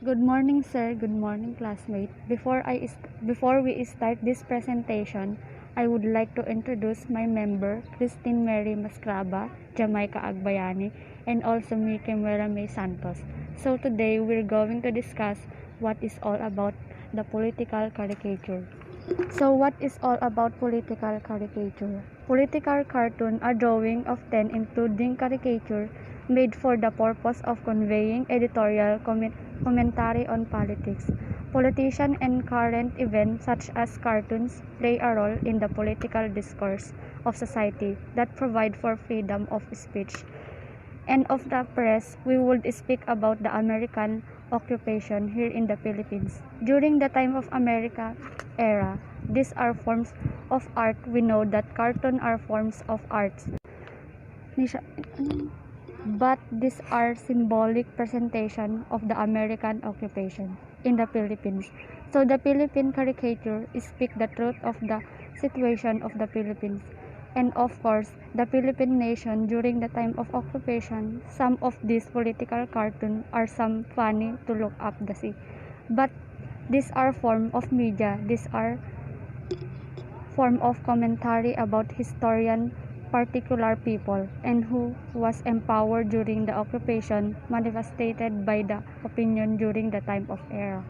Good morning, sir. Good morning, classmate. Before we start this presentation, I would like to introduce my member, Christine Mary Mascraba, Jamaica Agbayani, and also Mike May Santos. So today we're going to discuss what is all about the political caricature. So what is all about political caricature? Political cartoon are drawing of 10 including caricature made for the purpose of conveying editorial commentary on politics. Politicians and current events such as cartoons play a role in the political discourse of society that provide for freedom of speech and of the press. We would speak about the American occupation here in the Philippines. During the time of America era, these are forms of art. We know that cartoon are forms of arts. But these are symbolic presentation of the American occupation in the Philippines. So the Philippine caricature speak the truth of the situation of the Philippines. And of course, the Philippine nation during the time of occupation, some of these political cartoons are some funny to look up the see. But these are form of media, these are form of commentary about historian particular people and who was empowered during the occupation manifested by the opinion during the time of era.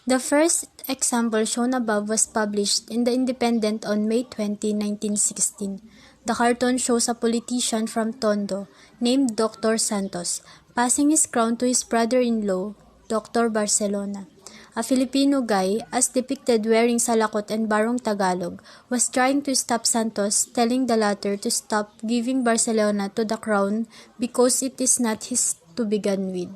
The first example shown above was published in The Independent on May 20, 1916. The cartoon shows a politician from Tondo named Dr. Santos passing his crown to his brother-in-law, Dr. Barcelona. A Filipino guy, as depicted wearing salakot and barong Tagalog, was trying to stop Santos, telling the latter to stop giving Barcelona to the crown because it is not his to begin with.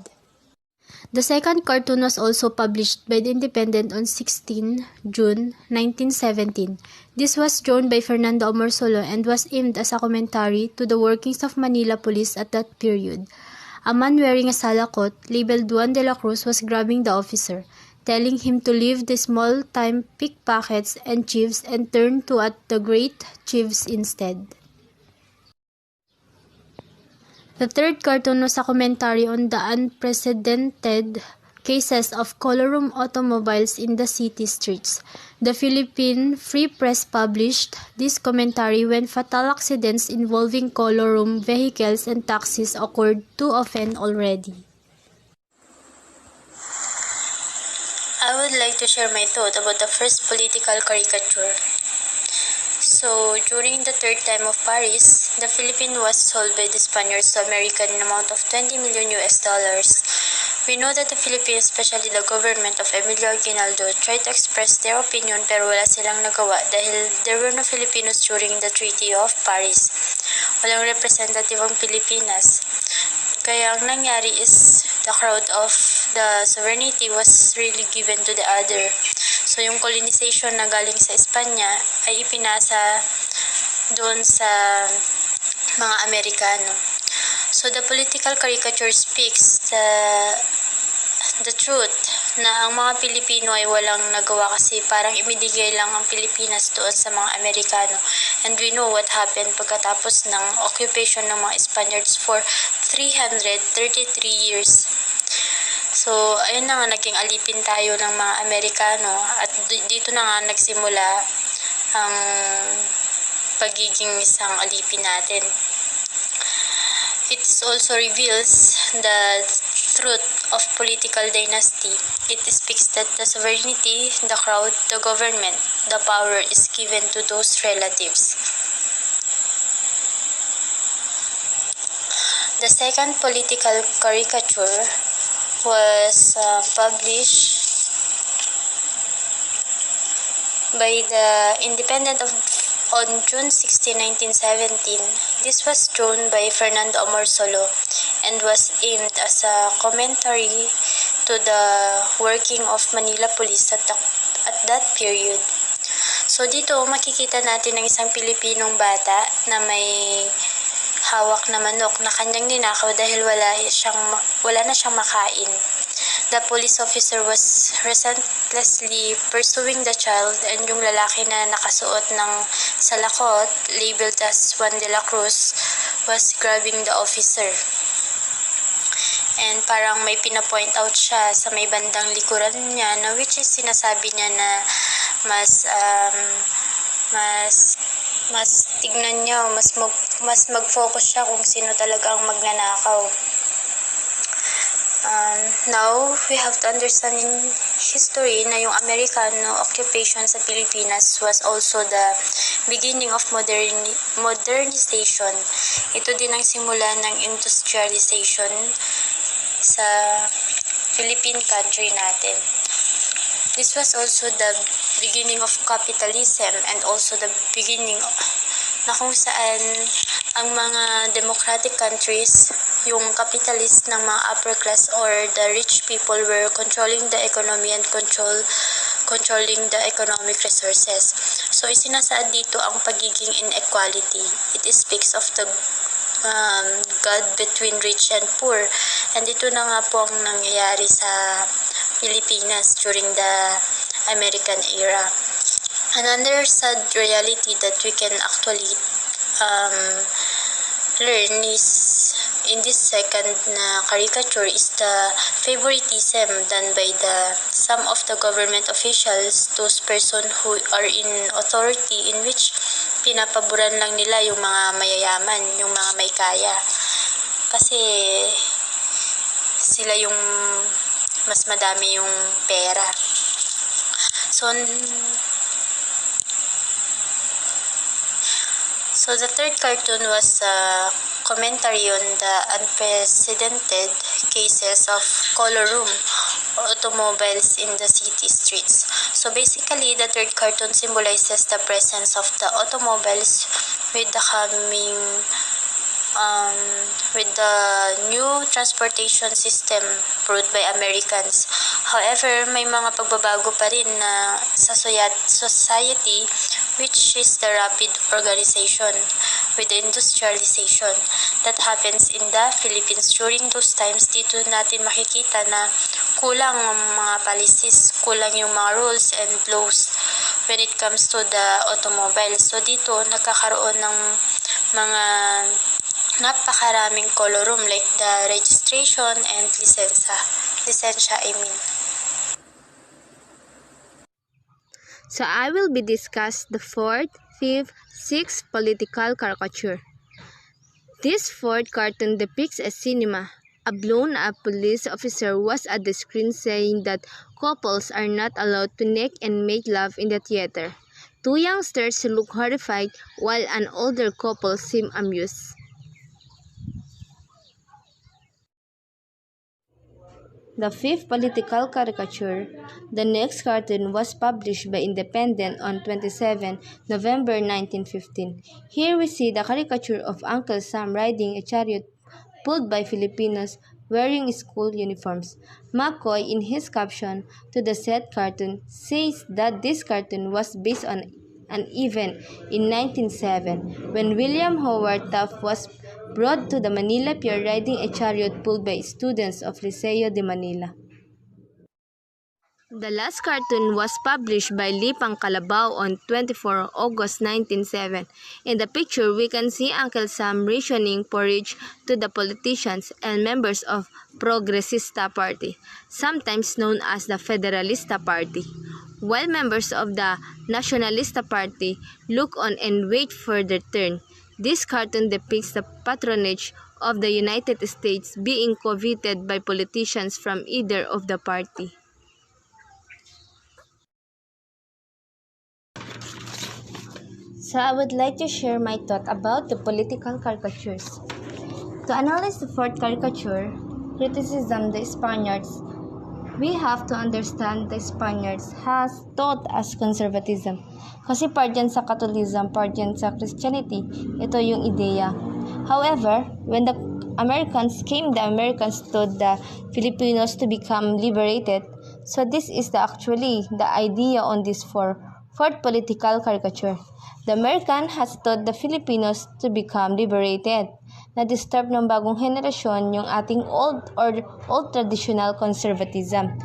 The second cartoon was also published by The Independent on 16 June 1917. This was drawn by Fernando Omorsolo and was aimed as a commentary to the workings of Manila police at that period. A man wearing a salakot, labeled Juan de la Cruz, was grabbing the officer, telling him to leave the small-time pickpockets and thieves and turn to at the great chiefs instead. The third cartoon was a commentary on the unprecedented cases of color room automobiles in the city streets. The Philippine Free Press published this commentary when fatal accidents involving color room vehicles and taxis occurred too often already. I would like to share my thought about the first political caricature. So, during the third time of Paris, the Philippines was sold by the Spaniards to America in an amount of $20 million. We know that the Philippines, especially the government of Emilio Aguinaldo, tried to express their opinion pero wala silang nagawa dahil there were no Filipinos during the Treaty of Paris. Walang representative ang Pilipinas. Kaya ang nangyari is the crowd of the sovereignty was really given to the other. So yung colonization na galing sa Espanya ay ipinasa doon sa mga Amerikano. So the political caricature speaks the truth na ang mga Pilipino ay walang nagawa kasi parang ibinigay lang ang Pilipinas doon sa mga Amerikano. And we know what happened pagkatapos ng occupation ng mga Spaniards for 333 years. So, ayun na nga, naging alipin tayo ng mga Amerikano at dito na nga nagsimula ang pagiging isang alipin natin. It also reveals the truth of political dynasty. It speaks that the sovereignty, the crowd, the government, the power is given to those relatives. The second political caricature was published by the Independent on June 16, 1917. This was drawn by Fernando Omorsolo and was aimed as a commentary to the working of Manila police at that period. So dito makikita natin ng isang Pilipinong bata na may hawak na manok na kanyang ninakaw dahil wala na siyang makain. The police officer was relentlessly pursuing the child and yung lalaki na nakasuot ng salakot, labeled as Juan de la Cruz, was grabbing the officer. And parang may pinapoint out siya sa may bandang likuran niya na which is sinasabi niya na mas mas tignan niyo, mas mag-focus siya kung sino talaga ang magnanakaw. Now, we have to understand in history na yung Amerikano occupation sa Pilipinas was also the beginning of modernization. Ito din ang simula ng industrialization sa Philippine country natin. This was also the beginning of capitalism and also the beginning na kung saan ang mga democratic countries, yung capitalist ng mga upper class or the rich people were controlling the economy and controlling the economic resources. So, isinasaad dito ang pagiging inequality. It speaks of the God between rich and poor. And ito na nga po ang nangyayari sa Pilipinas during the American era. Another sad reality that we can actually learn is in this second na caricature is the favoritism done by some of the government officials, those person who are in authority, in which pinapaboran lang nila yung mga mayayaman, yung mga may kaya. Kasi sila yung mas madami yung pera. So the third cartoon was a commentary on the unprecedented cases of color room automobiles in the city streets. So basically, the third cartoon symbolizes the presence of the automobiles with the coming with the new transportation system brought by Americans. However, may mga pagbabago pa rin na sa society, which is the rapid organization with the industrialization that happens in the Philippines. During those times, dito natin makikita na kulang ang mga policies, kulang yung mga rules and laws when it comes to the automobile. So dito, nagkakaroon ng mga napakaraming color room like the registration and lisensya. So I will be discuss the fourth, fifth, sixth political caricature. This fourth cartoon depicts a cinema. A blown-up police officer was at the screen saying that couples are not allowed to neck and make love in the theater. Two youngsters look horrified while an older couple seem amused. The fifth political caricature. The next cartoon was published by Independent on 27 November 1915. Here we see the caricature of Uncle Sam riding a chariot pulled by Filipinos wearing school uniforms. McCoy, in his caption to the said cartoon, says that this cartoon was based on an event in 1907 when William Howard Taft was brought to the Manila Pier riding a chariot pulled by students of Liceo de Manila. The last cartoon was published by Lipang Calabao on 24 August 1907. In the picture, we can see Uncle Sam rationing porridge to the politicians and members of Progresista Party, sometimes known as the Federalista Party, while members of the Nacionalista Party look on and wait for their turn. This cartoon depicts the patronage of the United States being coveted by politicians from either of the party. So I would like to share my thought about the political caricatures. To analyze the fourth caricature, criticism the Spaniards, we have to understand the Spaniards has taught us conservatism. Kasi part yan sa Catholicism, part yan sa Christianity, ito yung ideya. However, when the Americans came, the Americans taught the Filipinos to become liberated. So this is the idea on this fourth political caricature. The American has taught the Filipinos to become liberated. Na-disturb ng bagong henerasyon yung ating old traditional conservatism.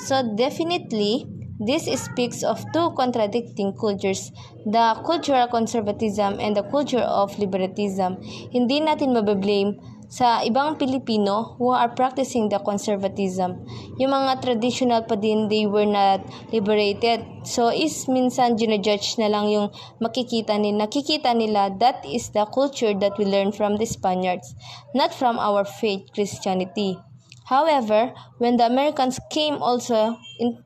So definitely, this speaks of two contradicting cultures, the cultural conservatism and the culture of liberalism. Hindi natin mabiblame sa ibang Pilipino who are practicing the conservatism. Yung mga traditional pa din, they were not liberated. So, minsan ginajudge na lang yung nakikita nila that is the culture that we learn from the Spaniards, not from our faith, Christianity. However, when the Americans came also,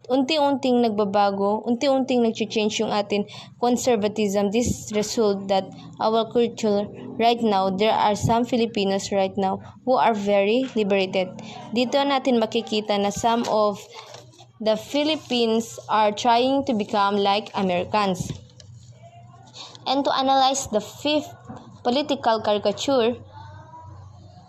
unti-unting nagbabago, unti-unting nag-change yung atin conservatism. This result that our culture right now, there are some Filipinos right now who are very liberated. Dito natin makikita na some of the Philippines are trying to become like Americans. And to analyze the fifth political caricature,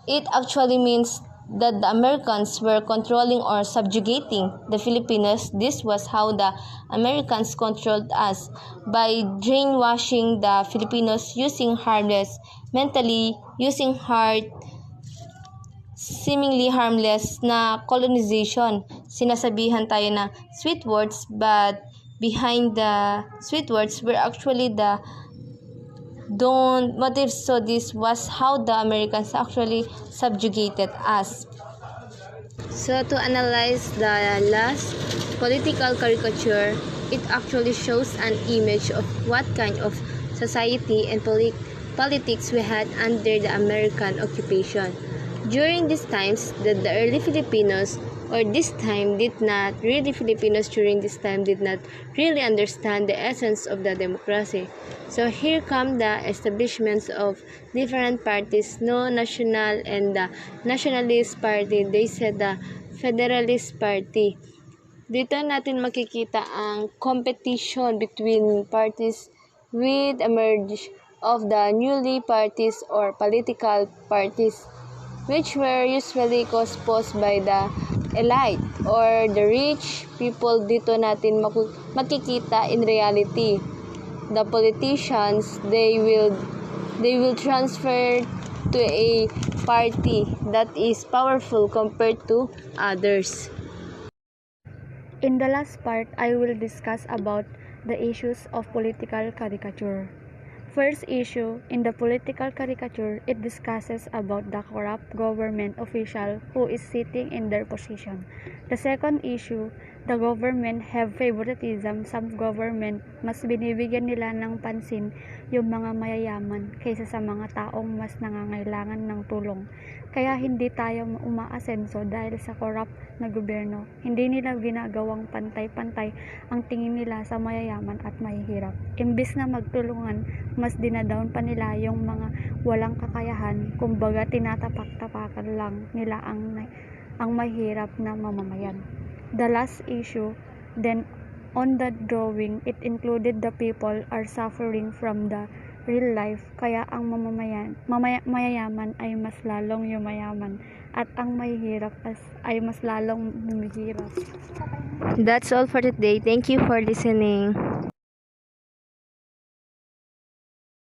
it actually means that the Americans were controlling or subjugating the Filipinos. This was how the Americans controlled us, by brainwashing the Filipinos using using seemingly harmless na colonization. Sinasabihan tayo na sweet words, but behind the sweet words were actually the motives. So this was how the Americans actually subjugated us. So to analyze the last political caricature, it actually shows an image of what kind of society and politics we had under the American occupation. During these times, the early Filipinos, or this time did not really understand the essence of the democracy. So here come the establishments of different parties, no national and the nationalist party. They said the Federalist Party. Dito natin makikita ang competition between parties with emerge of the newly parties or political parties, which were usually composed by the elite or the rich people. Dito natin makikita in reality the politicians, they will transfer to a party that is powerful compared to others. In the last part, I will discuss about the issues of political caricature. First issue, in the political caricature, it discusses about the corrupt government official who is sitting in their position. The second issue, the government have favoritism. Some government, mas binibigyan nila ng pansin yung mga mayayaman kaysa sa mga taong mas nangangailangan ng tulong. Kaya hindi tayo umaasenso dahil sa corrupt na gobyerno. Hindi nila ginagawang pantay-pantay ang tingin nila sa mayayaman at mahihirap. Imbis na magtulungan, mas dinadown pa nila yung mga walang kakayahan. Kumbaga tinatapak-tapakan lang nila ang mahirap na mamamayan. The last issue, then on the drawing, it included the people are suffering from the real life, kaya ang mayayaman ay mas lalong yumayaman at ang mahihirap ay mas lalong humihirap. That's all for today. Thank you for listening.